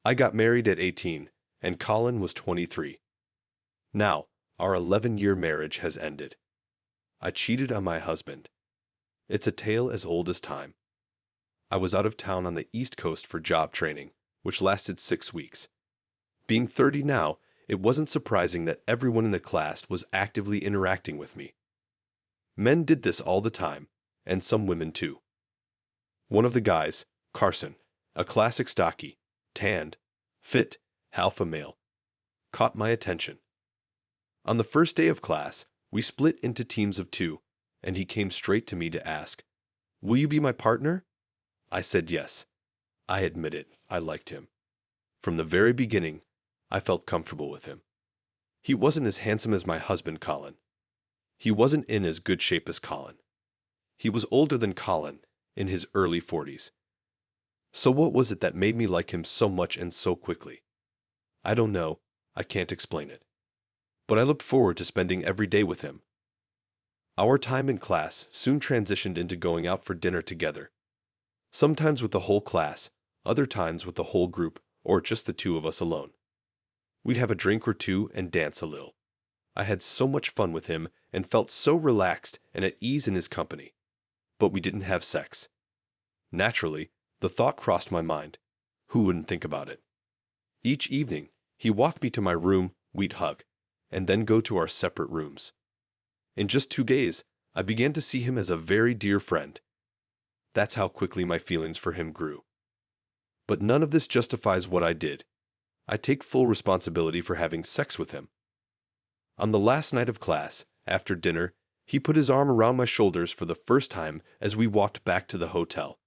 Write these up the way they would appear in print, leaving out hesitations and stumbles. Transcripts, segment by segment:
I got married at 18, and Colin was 23. Now, our 11-year marriage has ended. I cheated on my husband. It's a tale as old as time. I was out of town on the East Coast for job training, which lasted 6 weeks. Being 30 now, it wasn't surprising that everyone in the class was actively interacting with me. Men did this all the time, and some women too. One of the guys, Carson, a classic stocky, tanned, fit, alpha male, caught my attention. On the first day of class, we split into teams of 2, and he came straight to me to ask, "Will you be my partner?" I said yes. I admitted I liked him. From the very beginning, I felt comfortable with him. He wasn't as handsome as my husband, Colin. He wasn't in as good shape as Colin. He was older than Colin, in his early 40s. So what was it that made me like him so much and so quickly? I don't know. I can't explain it. But I looked forward to spending every day with him. Our time in class soon transitioned into going out for dinner together. Sometimes with the whole class, other times with the whole group, or just the 2 of us alone. We'd have a drink or 2 and dance a little. I had so much fun with him and felt so relaxed and at ease in his company. But we didn't have sex. Naturally, the thought crossed my mind. Who wouldn't think about it? Each evening, he walked me to my room, we'd hug, and then go to our separate rooms. In just 2 days, I began to see him as a very dear friend. That's how quickly my feelings for him grew. But none of this justifies what I did. I take full responsibility for having sex with him. On the last night of class, after dinner, he put his arm around my shoulders for the first time as we walked back to the hotel.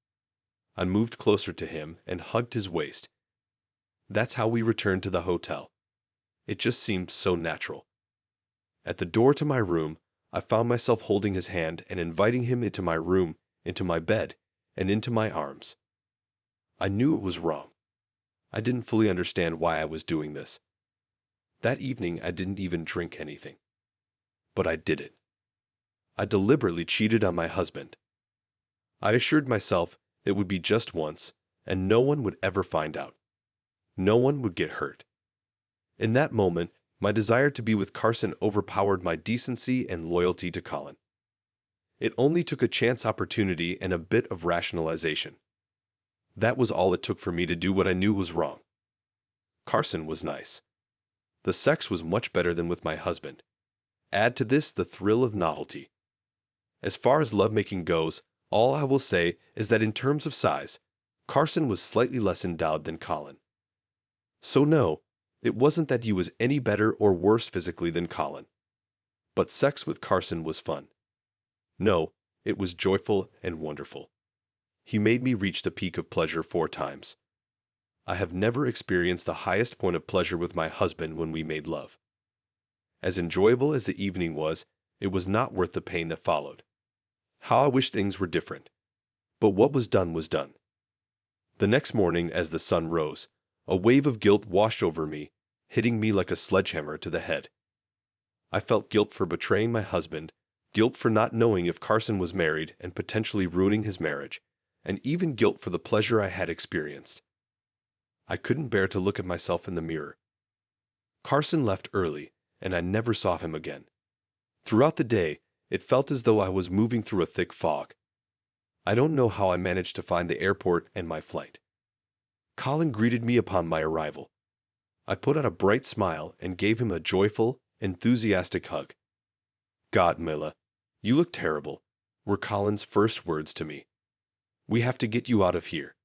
I moved closer to him and hugged his waist. That's how we returned to the hotel. It just seemed so natural. At the door to my room, I found myself holding his hand and inviting him into my room, into my bed, and into my arms. I knew it was wrong. I didn't fully understand why I was doing this. That evening, I didn't even drink anything. But I did it. I deliberately cheated on my husband. I assured myself it would be just once, and no one would ever find out. No one would get hurt. In that moment, my desire to be with Carson overpowered my decency and loyalty to Colin. It only took a chance opportunity and a bit of rationalization. That was all it took for me to do what I knew was wrong. Carson was nice. The sex was much better than with my husband. Add to this the thrill of novelty. As far as lovemaking goes, all I will say is that in terms of size, Carson was slightly less endowed than Colin. So no, it wasn't that he was any better or worse physically than Colin. But sex with Carson was fun. No, it was joyful and wonderful. He made me reach the peak of pleasure 4 times. I have never experienced the highest point of pleasure with my husband when we made love. As enjoyable as the evening was, it was not worth the pain that followed. How I wish things were different. But what was done was done. The next morning, as the sun rose, a wave of guilt washed over me, hitting me like a sledgehammer to the head. I felt guilt for betraying my husband, guilt for not knowing if Carson was married and potentially ruining his marriage, and even guilt for the pleasure I had experienced. I couldn't bear to look at myself in the mirror. Carson left early, and I never saw him again. Throughout the day, it felt as though I was moving through a thick fog. I don't know how I managed to find the airport and my flight. Colin greeted me upon my arrival. I put on a bright smile and gave him a joyful, enthusiastic hug. "God, Milla, you look terrible," were Colin's first words to me. "We have to get you out of here.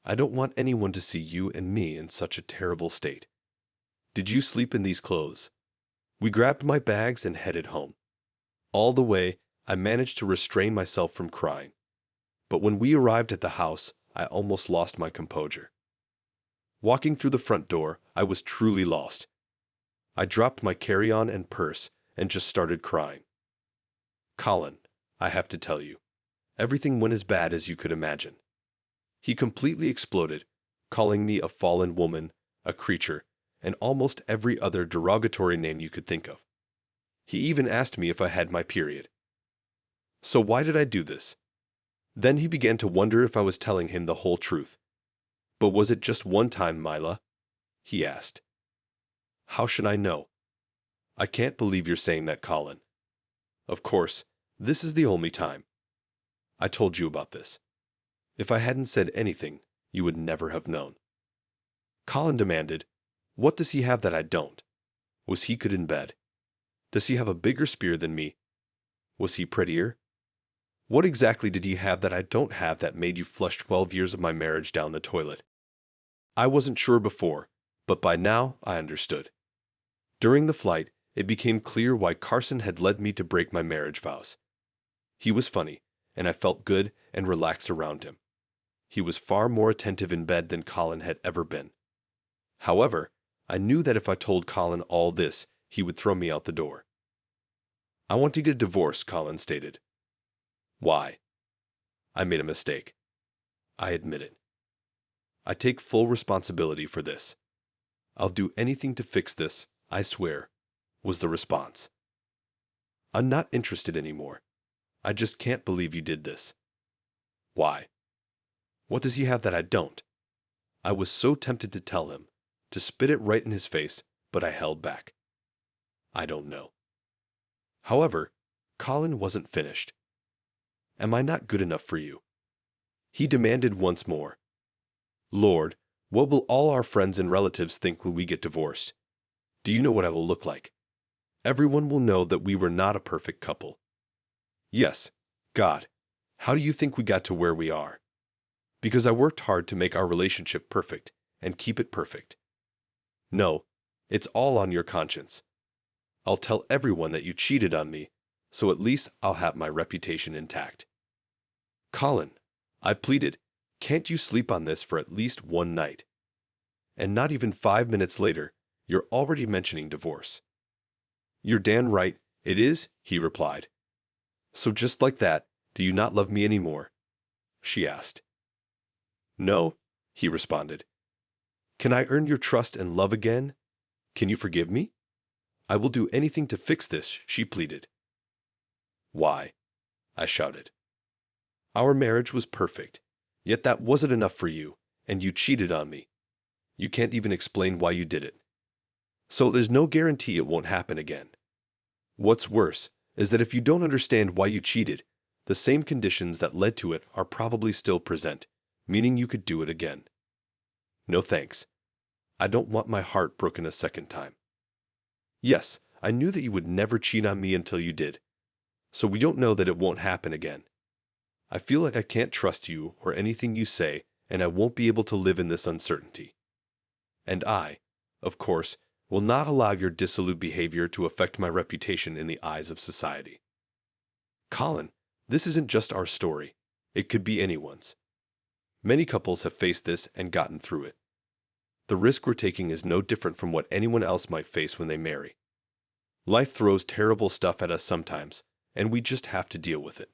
I don't want anyone to see you and me in such a terrible state. Did you sleep in these clothes?" We grabbed my bags and headed home. All the way, I managed to restrain myself from crying. But when we arrived at the house, I almost lost my composure. Walking through the front door, I was truly lost. I dropped my carry-on and purse and just started crying. "Colin, I have to tell you, everything went as bad as you could imagine." He completely exploded, calling me a fallen woman, a creature, and almost every other derogatory name you could think of. He even asked me if I had my period. So why did I do this? Then he began to wonder if I was telling him the whole truth. But was it just one time, Mila? He asked. How should I know? I can't believe you're saying that, Colin. Of course, this is the only time. I told you about this. If I hadn't said anything, you would never have known. Colin demanded, what does he have that I don't? Was he good in bed? Does he have a bigger spear than me? Was he prettier? What exactly did he have that I don't have that made you flush 12 years of my marriage down the toilet? I wasn't sure before, but by now I understood. During the flight, it became clear why Carson had led me to break my marriage vows. He was funny, and I felt good and relaxed around him. He was far more attentive in bed than Colin had ever been. However, I knew that if I told Colin all this, he would throw me out the door. I want to get a divorce, Colin stated. Why? I made a mistake. I admit it. I take full responsibility for this. I'll do anything to fix this, I swear, was the response. I'm not interested anymore. I just can't believe you did this. Why? What does he have that I don't? I was so tempted to tell him, to spit it right in his face, but I held back. I don't know. However, Colin wasn't finished. Am I not good enough for you? He demanded once more. Lord, what will all our friends and relatives think when we get divorced? Do you know what I will look like? Everyone will know that we were not a perfect couple. Yes, God, how do you think we got to where we are? Because I worked hard to make our relationship perfect and keep it perfect. No, it's all on your conscience. I'll tell everyone that you cheated on me, so at least I'll have my reputation intact. Colin, I pleaded, can't you sleep on this for at least one night? And not even 5 minutes later, you're already mentioning divorce. You're damn right, it is, he replied. So just like that, do you not love me anymore? She asked. No, he responded. Can I earn your trust and love again? Can you forgive me? I will do anything to fix this, she pleaded. Why? I shouted. Our marriage was perfect, yet that wasn't enough for you, and you cheated on me. You can't even explain why you did it. So there's no guarantee it won't happen again. What's worse is that if you don't understand why you cheated, the same conditions that led to it are probably still present, meaning you could do it again. No thanks. I don't want my heart broken a second time. Yes, I knew that you would never cheat on me until you did, so we don't know that it won't happen again. I feel like I can't trust you or anything you say, and I won't be able to live in this uncertainty. And I, of course, will not allow your dissolute behavior to affect my reputation in the eyes of society. Colin, this isn't just our story. It could be anyone's. Many couples have faced this and gotten through it. The risk we're taking is no different from what anyone else might face when they marry. Life throws terrible stuff at us sometimes, and we just have to deal with it.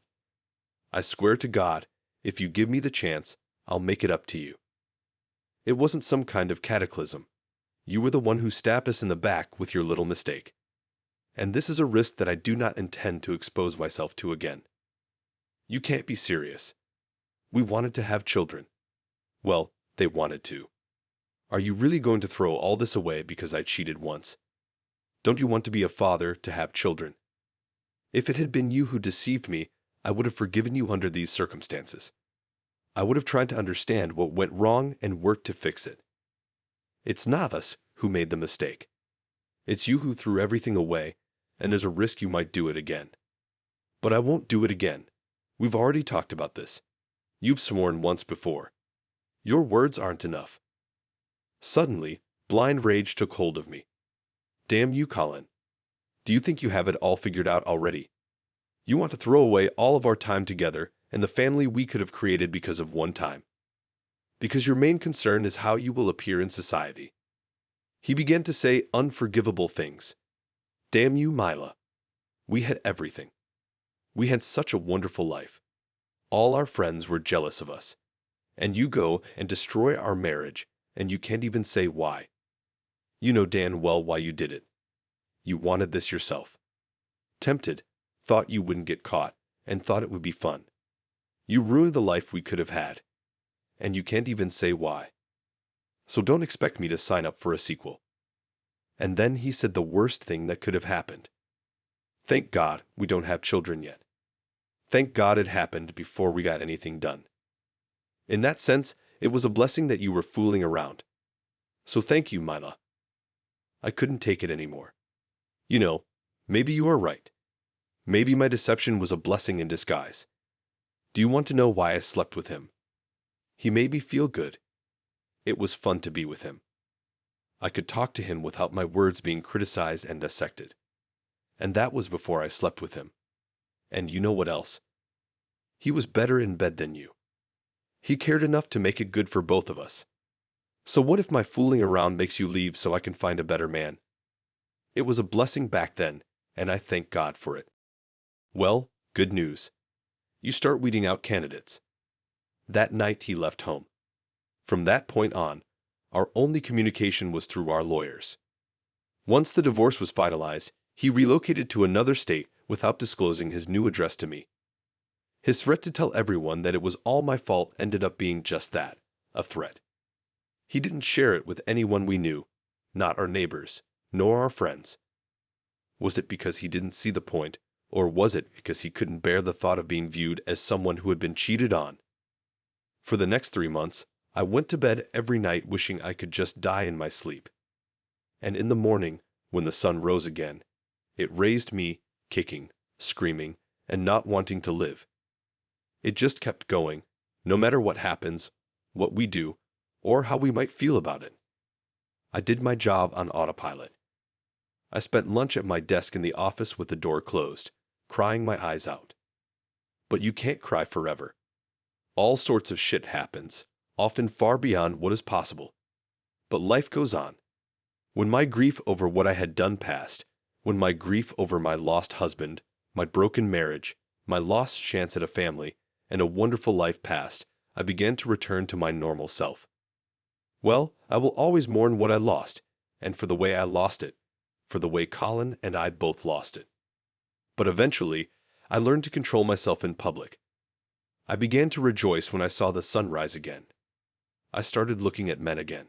I swear to God, if you give me the chance, I'll make it up to you. It wasn't some kind of cataclysm. You were the one who stabbed us in the back with your little mistake. And this is a risk that I do not intend to expose myself to again. You can't be serious. We wanted to have children. Well, they wanted to. Are you really going to throw all this away because I cheated once? Don't you want to be a father to have children? If it had been you who deceived me, I would have forgiven you under these circumstances. I would have tried to understand what went wrong and worked to fix it. It's not us who made the mistake. It's you who threw everything away, and there's a risk you might do it again. But I won't do it again. We've already talked about this. You've sworn once before. Your words aren't enough. Suddenly, blind rage took hold of me. Damn you, Colin. Do you think you have it all figured out already? You want to throw away all of our time together and the family we could have created because of one time. Because your main concern is how you will appear in society. He began to say unforgivable things. Damn you, Mila. We had everything. We had such a wonderful life. All our friends were jealous of us. And you go and destroy our marriage, and you can't even say why. You know damn well why you did it. You wanted this yourself. Tempted, thought you wouldn't get caught, and thought it would be fun. You ruined the life we could have had. And you can't even say why. so don't expect me to sign up for a sequel." And then he said the worst thing that could have happened. "Thank God we don't have children yet. Thank God it happened before we got anything done. In that sense, it was a blessing that you were fooling around. So thank you, Mila." I couldn't take it anymore. You know, maybe you are right. Maybe my deception was a blessing in disguise. Do you want to know why I slept with him? He made me feel good. It was fun to be with him. I could talk to him without my words being criticized and dissected. And that was before I slept with him. And you know what else? He was better in bed than you. He cared enough to make it good for both of us. So what if my fooling around makes you leave so I can find a better man? It was a blessing back then, and I thank God for it. Well, good news. You start weeding out candidates. That night he left home. From that point on, our only communication was through our lawyers. Once the divorce was finalized, he relocated to another state without disclosing his new address to me. His threat to tell everyone that it was all my fault ended up being just that, a threat. He didn't share it with anyone we knew, not our neighbors, nor our friends. Was it because he didn't see the point, or was it because he couldn't bear the thought of being viewed as someone who had been cheated on? For the next 3 months, I went to bed every night wishing I could just die in my sleep. And in the morning, when the sun rose again, it raised me, kicking, screaming, and not wanting to live. It just kept going, no matter what happens, what we do, or how we might feel about it. I did my job on autopilot. I spent lunch at my desk in the office with the door closed, crying my eyes out. But you can't cry forever. All sorts of shit happens, often far beyond what is possible. But life goes on. When my grief over what I had done passed, when my grief over my lost husband, my broken marriage, my lost chance at a family, and a wonderful life passed, I began to return to my normal self. Well, I will always mourn what I lost, and for the way I lost it, for the way Colin and I both lost it. But eventually, I learned to control myself in public. I began to rejoice when I saw the sun rise again. I started looking at men again.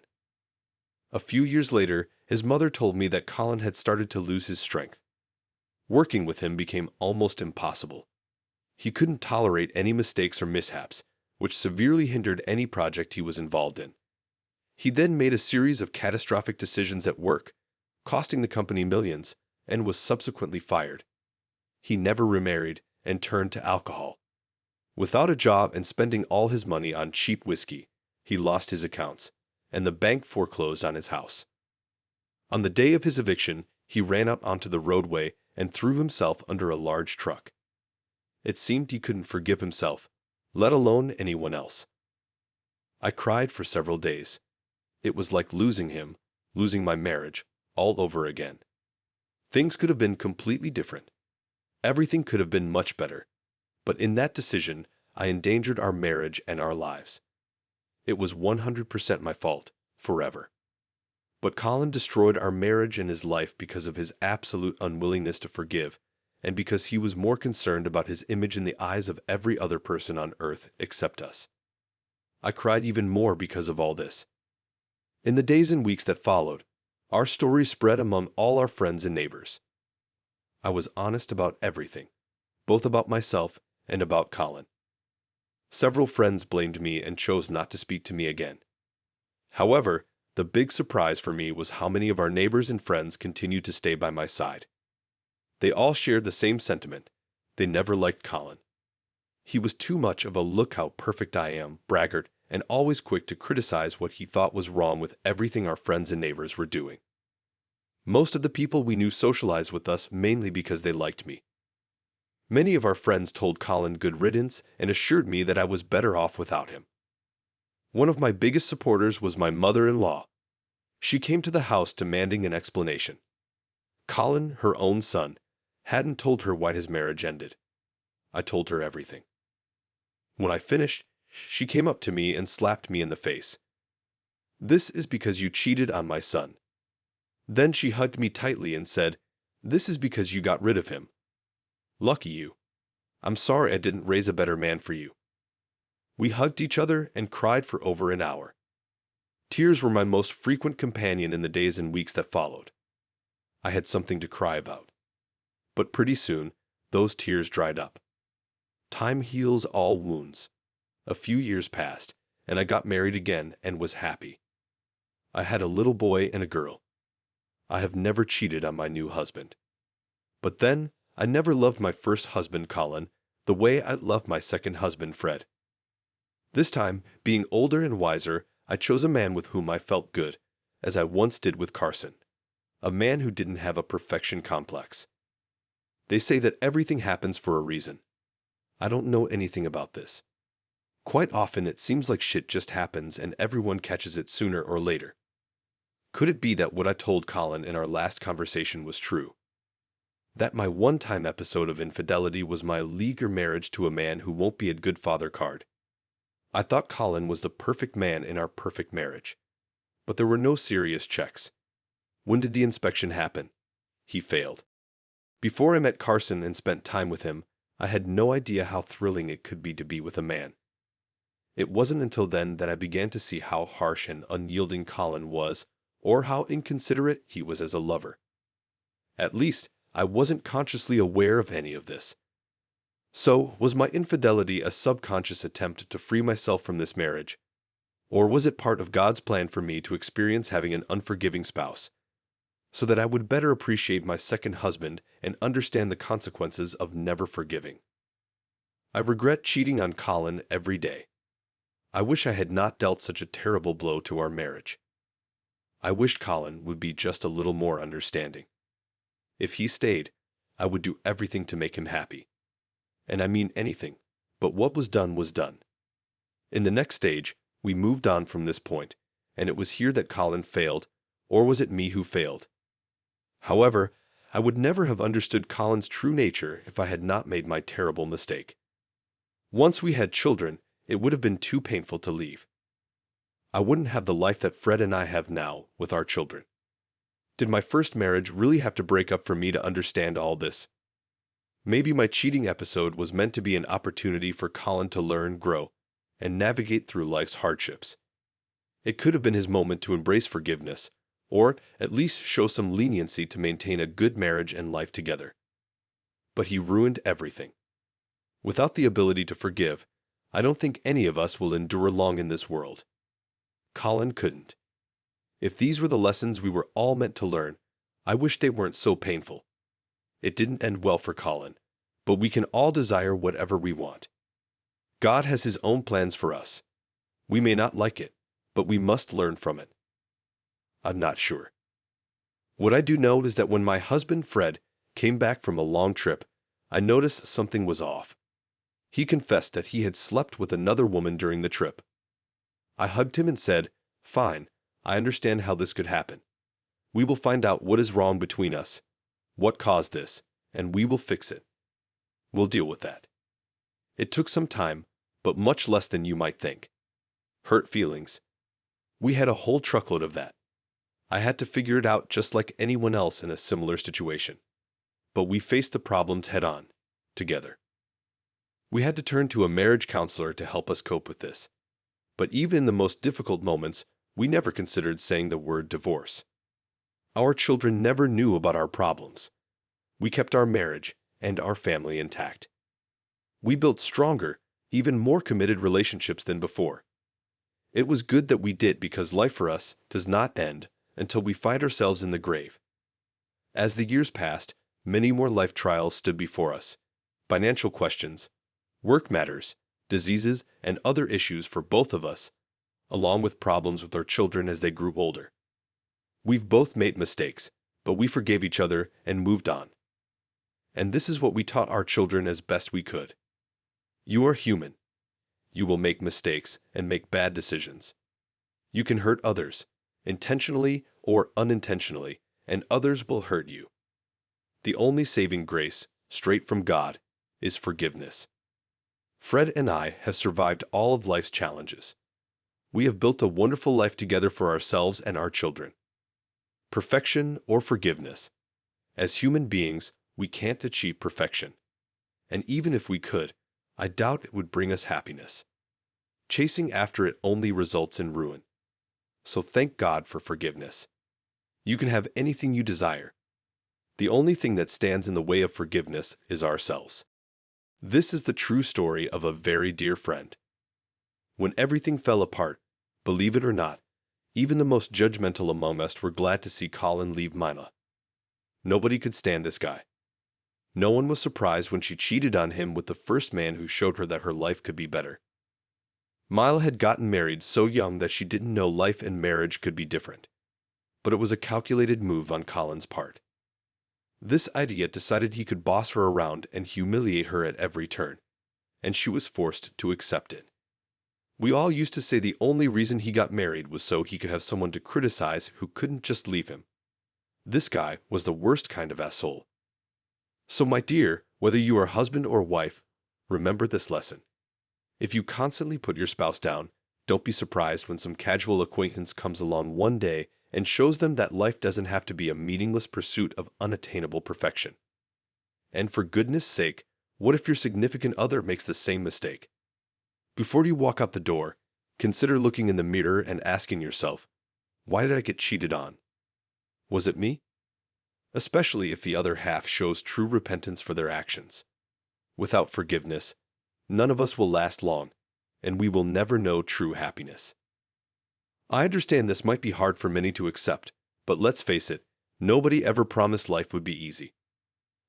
A few years later, his mother told me that Colin had started to lose his strength. Working with him became almost impossible. He couldn't tolerate any mistakes or mishaps, which severely hindered any project he was involved in. He then made a series of catastrophic decisions at work, costing the company millions, and was subsequently fired. He never remarried and turned to alcohol. Without a job and spending all his money on cheap whiskey, he lost his accounts, and the bank foreclosed on his house. On the day of his eviction, he ran out onto the roadway and threw himself under a large truck. It seemed he couldn't forgive himself, let alone anyone else. I cried for several days. It was like losing him, losing my marriage, all over again. Things could have been completely different. Everything could have been much better. But in that decision, I endangered our marriage and our lives. It was 100% my fault, forever. But Colin destroyed our marriage and his life because of his absolute unwillingness to forgive, and because he was more concerned about his image in the eyes of every other person on earth except us. I cried even more because of all this. In the days and weeks that followed, our story spread among all our friends and neighbors. I was honest about everything, both about myself and about Colin. Several friends blamed me and chose not to speak to me again. However, the big surprise for me was how many of our neighbors and friends continued to stay by my side. They all shared the same sentiment. They never liked Colin. He was too much of a look how perfect I am braggart and always quick to criticize what he thought was wrong with everything our friends and neighbors were doing. Most of the people we knew socialized with us mainly because they liked me. Many of our friends told Colin good riddance and assured me that I was better off without him. One of my biggest supporters was my mother-in-law. She came to the house demanding an explanation. Colin, her own son, hadn't told her why his marriage ended. I told her everything. When I finished, she came up to me and slapped me in the face. "This is because you cheated on my son." Then she hugged me tightly and said, "This is because you got rid of him. Lucky you. I'm sorry I didn't raise a better man for you." We hugged each other and cried for over an hour. Tears were my most frequent companion in the days and weeks that followed. I had something to cry about. But pretty soon, those tears dried up. Time heals all wounds. A few years passed, and I got married again and was happy. I had a little boy and a girl. I have never cheated on my new husband. But then, I never loved my first husband, Colin, the way I loved my second husband, Fred. This time, being older and wiser, I chose a man with whom I felt good, as I once did with Carson. A man who didn't have a perfection complex. They say that everything happens for a reason. I don't know anything about this. Quite often it seems like shit just happens and everyone catches it sooner or later. Could it be that what I told Colin in our last conversation was true? That my one-time episode of infidelity was my leaguer marriage to a man who won't be a good father card? I thought Colin was the perfect man in our perfect marriage. But there were no serious checks. When did the inspection happen? He failed. Before I met Carson and spent time with him, I had no idea how thrilling it could be to be with a man. It wasn't until then that I began to see how harsh and unyielding Colin was, or how inconsiderate he was as a lover. At least, I wasn't consciously aware of any of this. So, was my infidelity a subconscious attempt to free myself from this marriage? Or was it part of God's plan for me to experience having an unforgiving spouse, so that I would better appreciate my second husband and understand the consequences of never forgiving? I regret cheating on Colin every day. I wish I had not dealt such a terrible blow to our marriage. I wished Colin would be just a little more understanding. If he stayed, I would do everything to make him happy. And I mean anything, but what was done was done. In the next stage, we moved on from this point, and it was here that Colin failed, or was it me who failed? However, I would never have understood Colin's true nature if I had not made my terrible mistake. Once we had children, it would have been too painful to leave. I wouldn't have the life that Fred and I have now with our children. Did my first marriage really have to break up for me to understand all this? Maybe my cheating episode was meant to be an opportunity for Colin to learn, grow, and navigate through life's hardships. It could have been his moment to embrace forgiveness, or at least show some leniency to maintain a good marriage and life together. But he ruined everything. Without the ability to forgive, I don't think any of us will endure long in this world. Colin couldn't. If these were the lessons we were all meant to learn, I wish they weren't so painful. It didn't end well for Colin, but we can all desire whatever we want. God has His own plans for us. We may not like it, but we must learn from it. I'm not sure. What I do know is that when my husband Fred came back from a long trip, I noticed something was off. He confessed that he had slept with another woman during the trip. I hugged him and said, "Fine, I understand how this could happen. We will find out what is wrong between us, what caused this, and we will fix it. We'll deal with that." It took some time, but much less than you might think. Hurt feelings. We had a whole truckload of that. I had to figure it out just like anyone else in a similar situation. But we faced the problems head-on, together. We had to turn to a marriage counselor to help us cope with this. But even in the most difficult moments, we never considered saying the word divorce. Our children never knew about our problems. We kept our marriage and our family intact. We built stronger, even more committed relationships than before. It was good that we did because life for us does not end until we find ourselves in the grave. As the years passed, many more life trials stood before us. Financial questions, work matters, diseases, and other issues for both of us, along with problems with our children as they grew older. We've both made mistakes, but we forgave each other and moved on. And this is what we taught our children as best we could. You are human. You will make mistakes and make bad decisions. You can hurt others, intentionally or unintentionally, and others will hurt you. The only saving grace, straight from God, is forgiveness. Fred and I have survived all of life's challenges. We have built a wonderful life together for ourselves and our children. Perfection or forgiveness. As human beings, we can't achieve perfection. And even if we could, I doubt it would bring us happiness. Chasing after it only results in ruin. So thank God for forgiveness. You can have anything you desire. The only thing that stands in the way of forgiveness is ourselves. This is the true story of a very dear friend. When everything fell apart, believe it or not, even the most judgmental among us were glad to see Colin leave Mila. Nobody could stand this guy. No one was surprised when she cheated on him with the first man who showed her that her life could be better. Mila had gotten married so young that she didn't know life and marriage could be different. But it was a calculated move on Colin's part. This idiot decided he could boss her around and humiliate her at every turn, and she was forced to accept it. We all used to say the only reason he got married was so he could have someone to criticize who couldn't just leave him. This guy was the worst kind of asshole. So my dear, whether you are husband or wife, remember this lesson. If you constantly put your spouse down, don't be surprised when some casual acquaintance comes along one day and shows them that life doesn't have to be a meaningless pursuit of unattainable perfection. And for goodness sake, what if your significant other makes the same mistake? Before you walk out the door, consider looking in the mirror and asking yourself, why did I get cheated on? Was it me? Especially if the other half shows true repentance for their actions. Without forgiveness, none of us will last long, and we will never know true happiness. I understand this might be hard for many to accept, but let's face it, nobody ever promised life would be easy.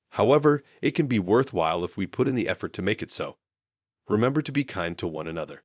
However, it can be worthwhile if we put in the effort to make it so. Remember to be kind to one another.